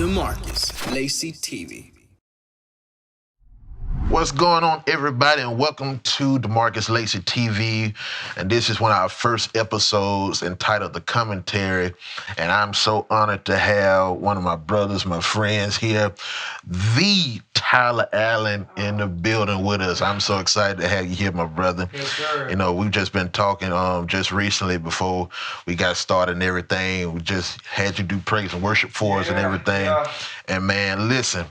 DeMarcus Lacey TV. What's going on, everybody, and welcome to DeMarcus Lacey TV. And this is one of our first episodes entitled The Commentary. And I'm so honored to have one of my brothers, my friends here, the Tyler Allen, in the building with us. I'm so excited to have you here, my brother. Yes, sir. You know, we've just been talking just recently before we got started and everything. We just had you do praise and worship for us and everything. Yeah. And man, listen.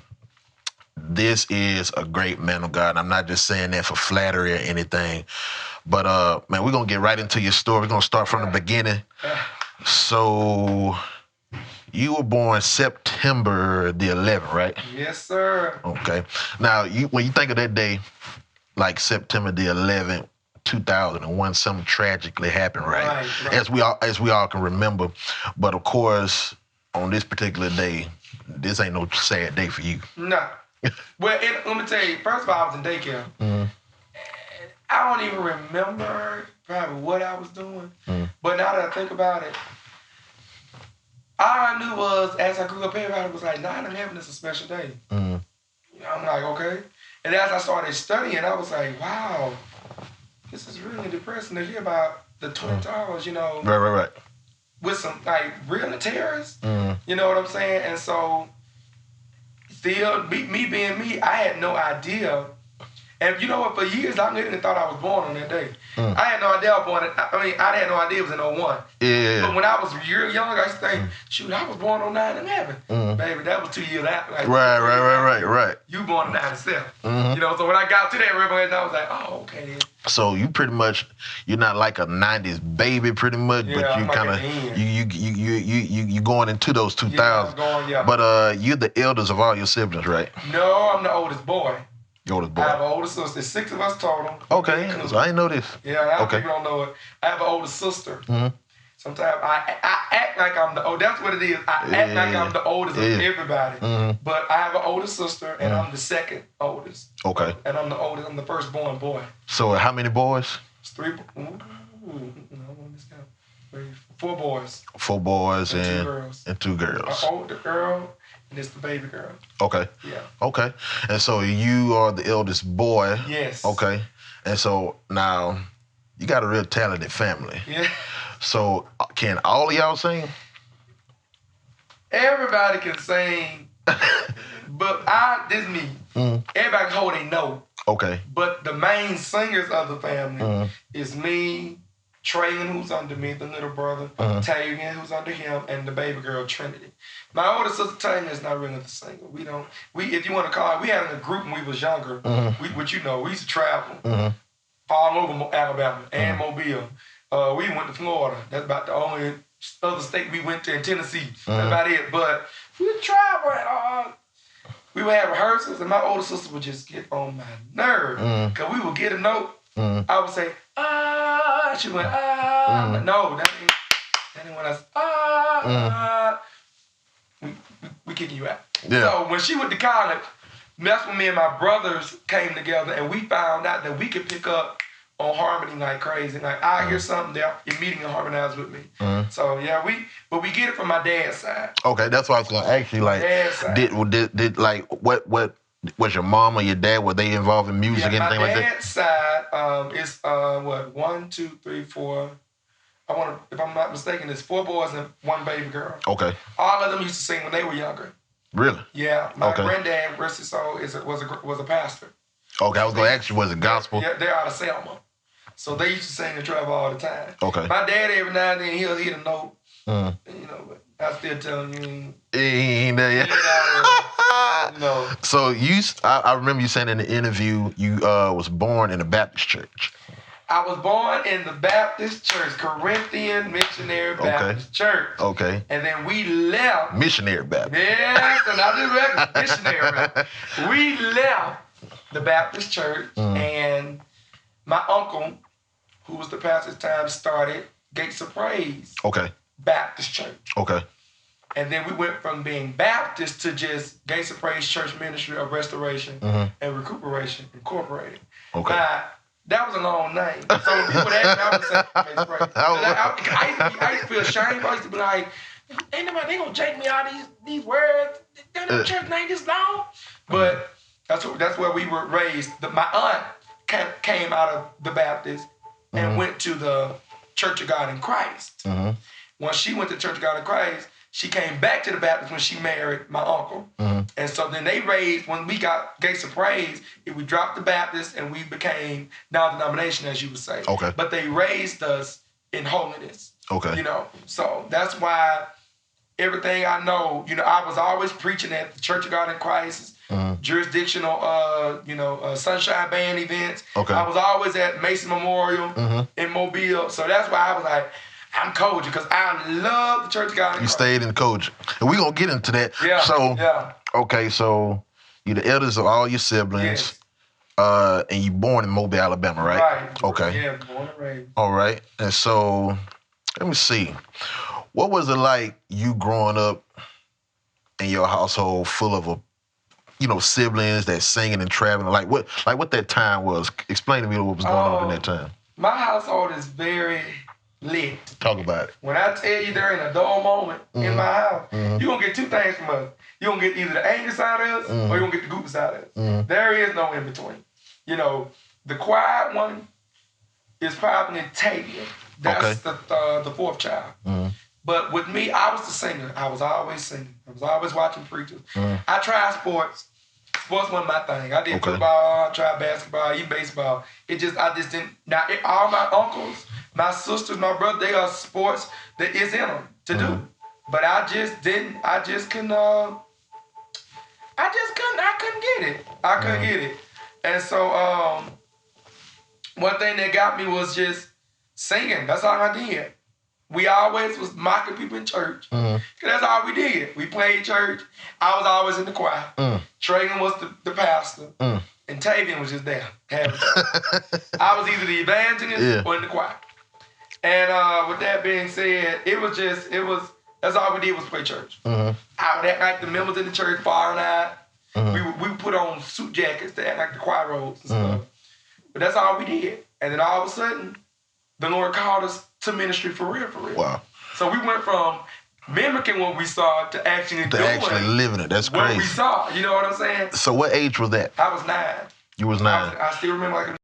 This is a great man of God. I'm not just saying that for flattery or anything. But, man, we're going to get right into your story. We're going to start from the beginning. So, you were born September the 11th, right? Yes, sir. Okay. Now, when you think of that day, like September the 11th, 2001, something tragically happened, right? Right. As we all can remember. But, of course, on this particular day, this ain't no sad day for you. No. Well, let me tell you, first of all, I was in daycare. Mm-hmm. I don't even remember probably what I was doing. Mm-hmm. But now that I think about it, all I knew was, as I grew up, everybody was like, 9/11 is a special day. Mm-hmm. You know, I'm like, okay. And as I started studying, I was like, wow, this is really depressing to hear about the Twin Towers, you know. Right. With some, like, real terrorists. Mm-hmm. You know what I'm saying? And so, still, me being me, I had no idea. And you know what? For years, I didn't thought I was born on that day. Mm. I had no idea I was born. I had no idea it was in '01. Yeah. But when I was real young, I used to think, shoot, I was born on 9/11. Baby, that was 2 years after. Like, Right. You born in '97. Mm-hmm. You know, so when I got to that revelation, I was like, oh, okay then. So you pretty much, you're not like a '90s baby, pretty much, Yeah, but you I'm like kind an of end. you going into those 2000s. Yeah, I'm going, yeah. But you're the eldest of all your siblings, right? No, I'm the oldest boy. Your oldest boy. I have an older sister. There's 6 of us total. Okay, so I didn't know this. Yeah, a lot of Okay. people don't know it. I have an older sister. Mm-hmm. Sometimes I act like I'm the oldest. That's what it is. I act like I'm the oldest of everybody. Mm-hmm. But I have an older sister, and I'm the second oldest. Okay. And I'm the oldest. I'm the firstborn boy. So how many boys? It's 3. No, I want this count. 3, 4 boys. 4 boys And 2 girls. And 2 girls. An older girl, and it's the baby girl. Okay. Yeah. Okay. And so you are the eldest boy. Yes. Okay. And so now you got a real talented family. Yeah. So can all of y'all sing? Everybody can sing, but this me. Everybody can hold a note. Okay. But the main singers of the family is me, Trayan, who's under me, the little brother, Tavian, who's under him, and the baby girl, Trinity. My older sister, Tanya, is not really the singer. If you want to call it, we had in a group when we was younger. We used to travel all over Alabama and Mobile. We went to Florida. That's about the only other state we went to in Tennessee. That's about it. But we travel and we would have rehearsals, and my older sister would just get on my nerve. Because we would get a note. I would say, she went, I'm like, no, that ain't when I said, we kicking you out. Yeah. So when she went to college, that's when me and my brothers came together, and we found out that we could pick up on harmony like crazy. Like, I hear something, they'll immediately harmonize with me. So yeah, but we get it from my dad's side. Okay, that's what I was gonna ask you. Like, Dad's side. did like what was your mom or your dad, were they involved in music, anything like that? My dad's side is 1, 2, 3, 4. If I'm not mistaken, it's 4 boys and 1 baby girl. Okay. All of them used to sing when they were younger. Really? Yeah, my granddad, rest his soul, was a pastor. Okay, I was gonna ask you, was it gospel? Yeah, they're out of Selma. So they used to sing and travel all the time. Okay. My dad, every now and then, he'll hit a note. You know, but I still tell him, He ain't there yet. you know. So I remember you saying in the interview you was born in a Baptist church. I was born in the Baptist church, Corinthian Missionary Baptist Church. Okay. And then we left. Missionary Baptist. Yes, and I just read missionary. We left the Baptist church, and my uncle, who was the pastor at the time, started Gates of Praise. Okay. Baptist church. Okay. And then we went from being Baptist to just Gates of Praise Church Ministry of Restoration and Recuperation Incorporated. Okay. Now, that was a long name. So when people ask me, I would say Gates of Praise. I used to feel ashamed. I used to be like, ain't nobody, they gonna take me all these words. that church name this long. But that's where we were raised. My aunt came out of the Baptist and went to the Church of God in Christ. Once she went to Church of God in Christ, she came back to the Baptist when she married my uncle. And so then they raised, when we got Gates of Praise, we dropped the Baptist and we became non-denomination, as you would say. Okay. But they raised us in holiness. Okay. You know, so that's why everything I know, you know, I was always preaching at the Church of God in Christ, jurisdictional, Sunshine Band events. Okay. I was always at Mason Memorial in Mobile. So that's why I was like, I'm Koji, because I love the Church of God in Christ. You stayed in Koji. And we're going to get into that. Yeah, so, yeah. Okay, so you're the eldest of all your siblings. Yes. And you born in Mobile, Alabama, right? Right. Okay. Yeah, born and raised. All right. And so, let me see. What was it like you growing up in your household full of siblings that singing and traveling? Like what that time was? Explain to me what was going on in that time. My household is very lit. Talk about it. When I tell you there ain't a dull moment in my house, you're going to get two things from us. You're going to get either the angry side of us or you're going to get the goofy side of us. There is no in between. You know, the quiet one is probably Tavia. That's the fourth child. But with me, I was the singer. I was always singing. I was always watching preachers. I tried sports. Sports wasn't my thing. I did football, I tried basketball, even baseball. I just didn't. Now, all my uncles, my sisters, my brother, they are sports that is in them to do. But I just didn't. I couldn't get it. I couldn't get it. And so one thing that got me was just singing. That's all I did. We always was mocking people in church. Cause that's all we did. We played church. I was always in the choir. Tragan was the pastor. And Tavian was just there. I was either the evangelist or in the choir. And with that being said, that's all we did was play church. I would act like the members in the church, far and out. We would put on suit jackets to act like the choir robes and stuff. But that's all we did. And then all of a sudden, the Lord called us to ministry for real, for real. Wow. So we went from mimicking what we saw to actually living it. That's crazy. What we saw. You know what I'm saying? So what age was that? I was 9. You was 9. I still remember like